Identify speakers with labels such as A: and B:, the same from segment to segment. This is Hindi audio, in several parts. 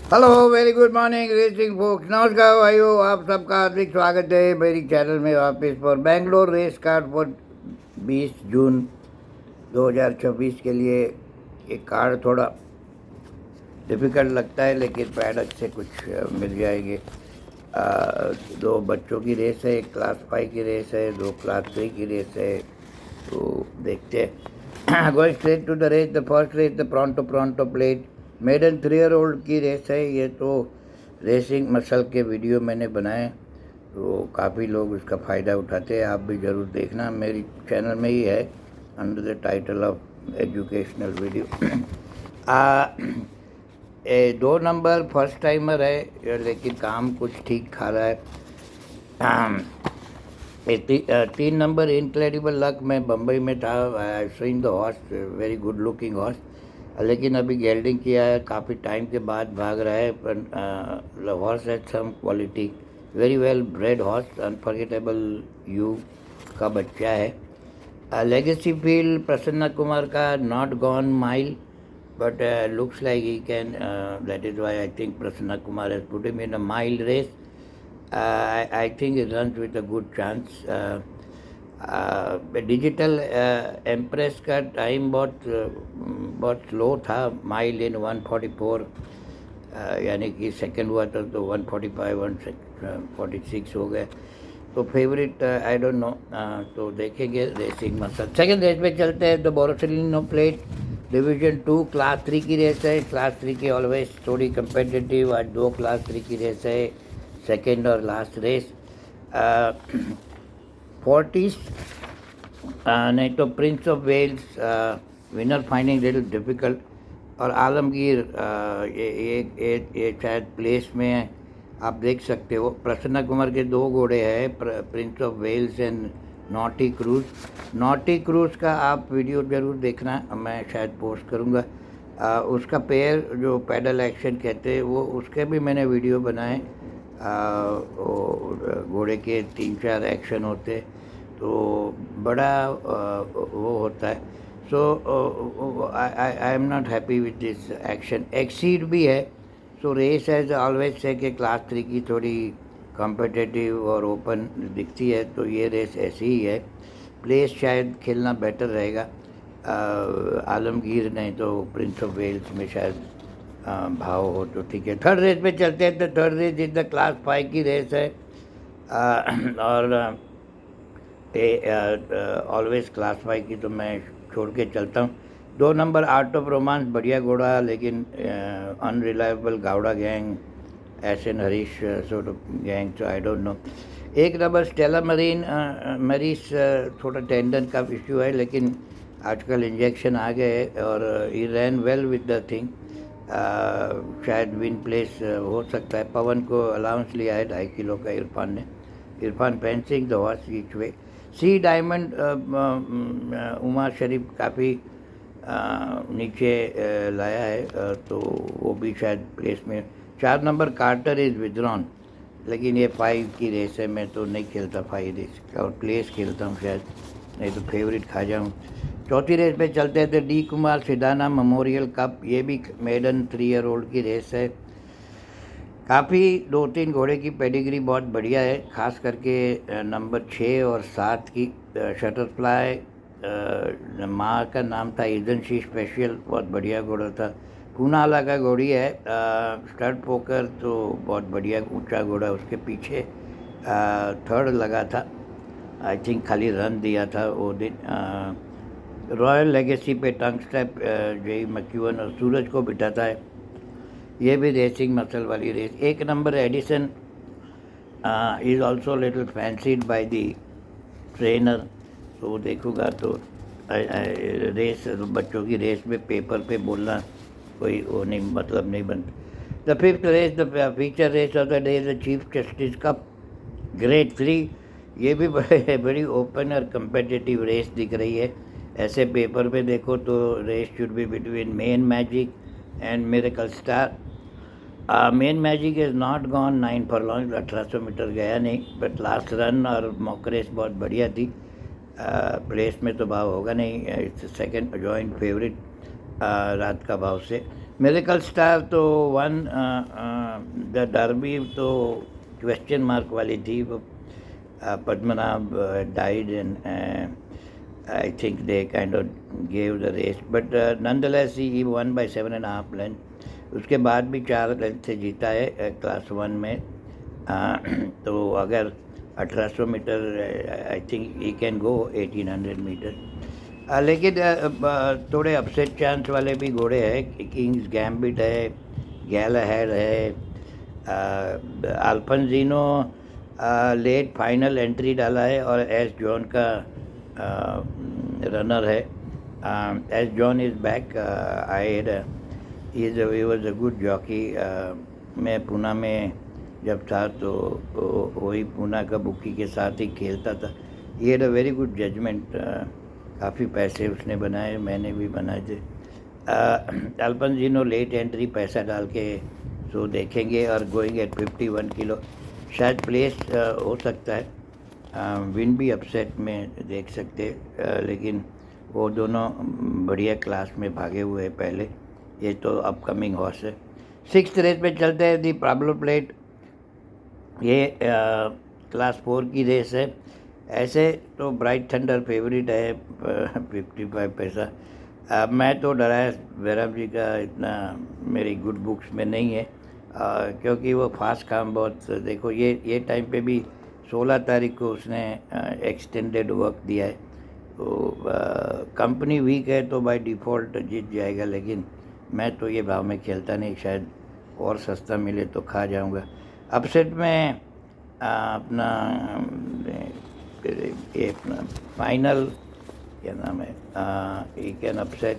A: Hello, very good morning racing folks. नमस्कार भाइयों, आप सबका हार्दिक स्वागत है मेरी चैनल में वापस पर बेंगलोर रेस कार्ड फॉर 20 जून 2026 के लिए। एक कार्ड थोड़ा डिफ़िकल्ट लगता है लेकिन पैडक से कुछ मिल जाएंगे। दो बच्चों की रेस है, एक क्लास 5 की रेस है, दो क्लास 3 की रेस है। तो देखते हैं। Going straight to the race, the first race the Pronto Plate maiden 3 year old की रेस है। ये तो रेसिंग मसल के वीडियो मैंने बनाए, तो काफ़ी लोग उसका फ़ायदा उठाते हैं। आप भी ज़रूर देखना, मेरी चैनल में ही है under the title of educational video. 2 number first timer है लेकिन काम कुछ ठीक खा रहा है। 3 नंबर इनक्रेडिबल लक, मैं बम्बई में था। I seen the horse, very good looking horse, लेकिन अभी गेल्डिंग किया है, काफ़ी टाइम के बाद भाग रहा है। पर horse has some quality, very well bred horse, unforgettable you का बच्चा है। लेगेसी फील्ड प्रसन्ना कुमार का, not gone mile but looks like he can, that is why I think Prasanna Kumar has put him in a mile race. I think he runs with a good chance. Digital empress का टाइम बहुत स्लो था, माइल इन 144, यानी कि सेकंड हुआ था तो 145 146 हो गए। तो फेवरेट आई डोंट नो, तो देखेंगे रेसिंग मसल। सेकंड रेस में चलते हैं। तो बोरोसिलिनो प्लेट डिवीज़न 2 क्लास 3 की रेस है। क्लास 3 की ऑलवेज थोड़ी कंपेटिटिव, आज 2 क्लास 3 की रेस है, सेकंड और लास्ट रेस। 40 नहीं तो Prince of Wales winner finding little difficult, और आलमगीर ये शायद प्लेस में है, आप देख सकते हो। प्रसन्ना कुमार के 2 घोड़े हैं, Prince of Wales and naughty cruise. Naughty cruise का आप वीडियो ज़रूर देखना, मैं शायद पोस्ट करूँगा। उसका पैर जो पैडल एक्शन कहते हैं वो, उसके भी मैंने वीडियो बनाए। घोड़े के 3-4 एक्शन होते, तो बड़ा वो होता है। So I am not happy with this action. एक्सीड भी है। सो रेस एज ऑलवेज से कि क्लास 3 की थोड़ी कॉम्पिटिटिव और ओपन दिखती है, तो ये रेस ऐसी ही है। प्लेस शायद खेलना बेटर रहेगा, आलमगीर नहीं तो प्रिंस ऑफ वेल्स में शायद भाव हो तो ठीक है। थर्ड रेस पे चलते हैं। तो third race is the class 5 की रेस है, और ऑलवेज क्लास 5 की तो मैं छोड़ के चलता हूँ। 2 नंबर आर्ट ऑफ रोमांस, बढ़िया घोड़ा, लेकिन अनरिलायबल गावड़ा gang, S N Harish sort of gang, तो I don't know. 1 number Stella Maris, थोड़ा टेंडन का इश्यू है, लेकिन आजकल इंजेक्शन आ गए और ही रैन वेल विद द थिंग। शायद विन प्लेस हो सकता है। पवन को अलाउंस लिया है 2.5 किलो का इरफान ने। Irfan fencing the horse each way. Sea diamond, Uma Sharif काफ़ी नीचे लाया है, तो वो भी शायद प्लेस में। 4 नंबर कार्टर इज़ विद्रॉन, लेकिन ये 5 की रेस है, मैं तो नहीं खेलता 5 रेस और प्लेस खेलता हूँ शायद, नहीं तो फेवरेट खा जाऊँ। चौथी रेस पे चलते हैं। तो D Kumar Sidana memorial cup, ये भी मेडन 3-ईयर-ओल्ड की रेस है। काफ़ी 2-3 घोड़े की पेडिग्री बहुत बढ़िया है, ख़ास करके नंबर 6 और 7 की। शटरफ्लाई, माँ का नाम था एजेंसी स्पेशल, बहुत बढ़िया घोड़ा था। पूनावाला का घोड़ी है। स्टड पोकर तो बहुत बढ़िया ऊंचा घोड़ा, उसके पीछे थर्ड लगा था, आई थिंक खाली रन दिया था वो दिन। रॉयल लेगेसी पे टंग स्टेप, जेई मैक्यूअन और सूरज को बिठाता है। ये भी रेसिंग मसल वाली race. 1 number Edison is also little fancied by the trainer, तो देखूँगा तो रेस, बच्चों की रेस में पेपर पे बोलना कोई वो नहीं, मतलब नहीं बनता। The 5th race, the feature race of the day, the chief justice cup grade 3, ये भी बड़ी ओपन और कंपेटिटिव रेस दिख रही है। ऐसे पेपर पे देखो तो race should be between main magic and miracle star. Main magic is not gone 9 furlong, 1800 metre गया नहीं, बट लास्ट रन और मॉक रेस बहुत बढ़िया थी। प्लेस में तो भाव होगा नहीं, इट्स सेकंड जॉइंट फेवरेट। रात का भाव से। मिरेकल स्टार तो वन, द डर्बी तो क्वेश्चन मार्क वाली थी वो। Padmanabha died and I think they kind of gave the race, but nonetheless he won by 7.5 length। उसके बाद भी 4 लेंथ से जीता है क्लास 1 में। तो अगर 1800 metre I think he can go 1800 metre. लेकिन थोड़े अपसेट चांस वाले भी घोड़े हैं। किंग्स गैम्बिट है, गैल हेड है, अल्फंजीनो लेट फाइनल एंट्री डाला है और एस जॉन का रनर है। S John is back. I he was a good jockey. मैं पूना में जब था तो वही पूना का बुकी के साथ ही खेलता था। He had a very good judgement. काफ़ी पैसे उसने बनाए, मैंने भी बनाए थे। अल्फंजीनो लेट एंट्री पैसा डाल के सो देखेंगे। और गोइंग एट 51 किलो शायद प्लेस हो सकता है। विन भी अपसेट में देख सकते, लेकिन वो दोनों बढ़िया क्लास में भागे हुए हैं पहले। ये तो अपकमिंग हॉर्स है। 6th रेस पे चलते हैं। दी पाब्लो प्लेट, ये क्लास 4 की रेस है। ऐसे तो ब्राइट थंडर फेवरेट है 55 पैसा। मैं तो डराया वैराम जी का इतना मेरी गुड बुक्स में नहीं है, क्योंकि वो फास्ट काम बहुत। देखो ये टाइम पे भी 16 तारीख को उसने एक्सटेंडेड वर्क दिया है। तो कंपनी वीक है तो बाय डिफ़ॉल्ट जीत जाएगा, लेकिन मैं तो ये भाव में खेलता नहीं। शायद और सस्ता मिले तो खा जाऊंगा। अपसेट में अपना ये अपना फाइनल क्या नाम है, he can upset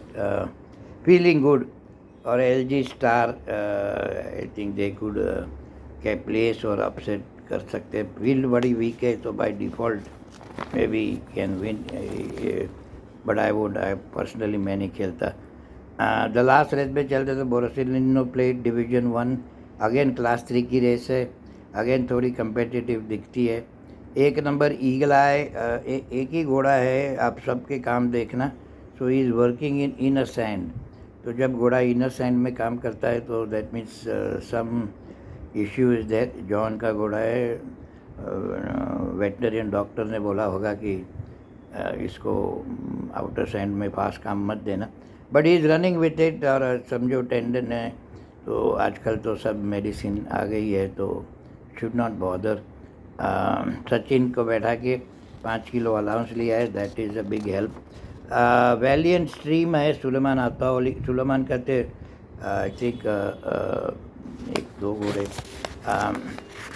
A: feeling good और LG star. I think they could के प्लेस और अपसेट कर सकते हैं। फील्ड बड़ी वीक है तो by default may be can win, but I personally मैं नहीं खेलता। द लास्ट रेस में चलते तो बोरोसिलिनो प्लेट डिवीज़न 1 अगेन क्लास 3 की रेस है। अगेन थोड़ी कंपेटिटिव दिखती है। 1 नंबर ईगल आए, एक ही घोड़ा है, आप सबके काम देखना। So he is working in inner sand. तो जब घोड़ा इनर सैंड में काम करता है तो that means some issue is that. John का घोड़ा है, वेटनरियन डॉक्टर ने बोला होगा कि इसको आउटर सैंड में फास्ट काम मत देना, but he is running with it. और समझो टेंडन है तो आजकल तो सब मेडिसिन आ गई है, तो शुड नॉट बॉदर। सचिन को बैठा के 5 किलो अलाउंस लिया है, that is a big help. Valiant stream है, सुलेमान आता सुलेमान कहते आई थिंक 1-2 घोड़े।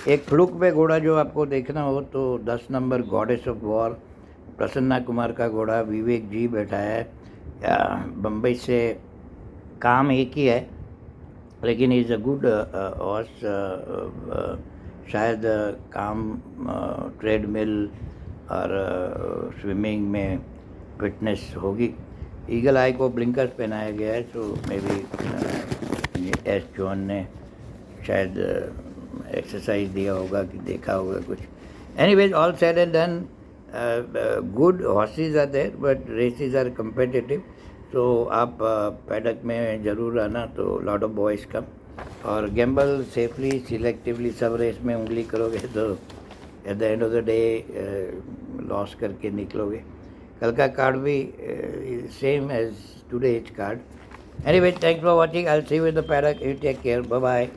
A: एक फ्लुक पे घोड़ा जो आपको देखना हो तो 10 number goddess of war Prasanna Kumar का घोड़ा विवेक जी बैठा है। बम्बई से काम एक ही है, लेकिन इज़ अ गुड हॉर्स। शायद काम ट्रेडमिल और स्विमिंग में फिटनेस होगी। ईगल आई को ब्लिंकर्स पहनाया गया है, तो मे बी एस जॉन ने शायद एक्सरसाइज दिया होगा कि देखा होगा कुछ। Anyways all said and done, good horses are there but races are competitive. तो आप पैडक में ज़रूर आना, तो लॉट ऑफ बॉयज़ कम। और गैम्बल सेफली सिलेक्टिवली, सब रेस में उंगली करोगे तो at the end of the day loss करके निकलोगे। कल का कार्ड भी same as today's card. Anyway, thanks for watching. I will see you in the paddock. You take care, bye bye.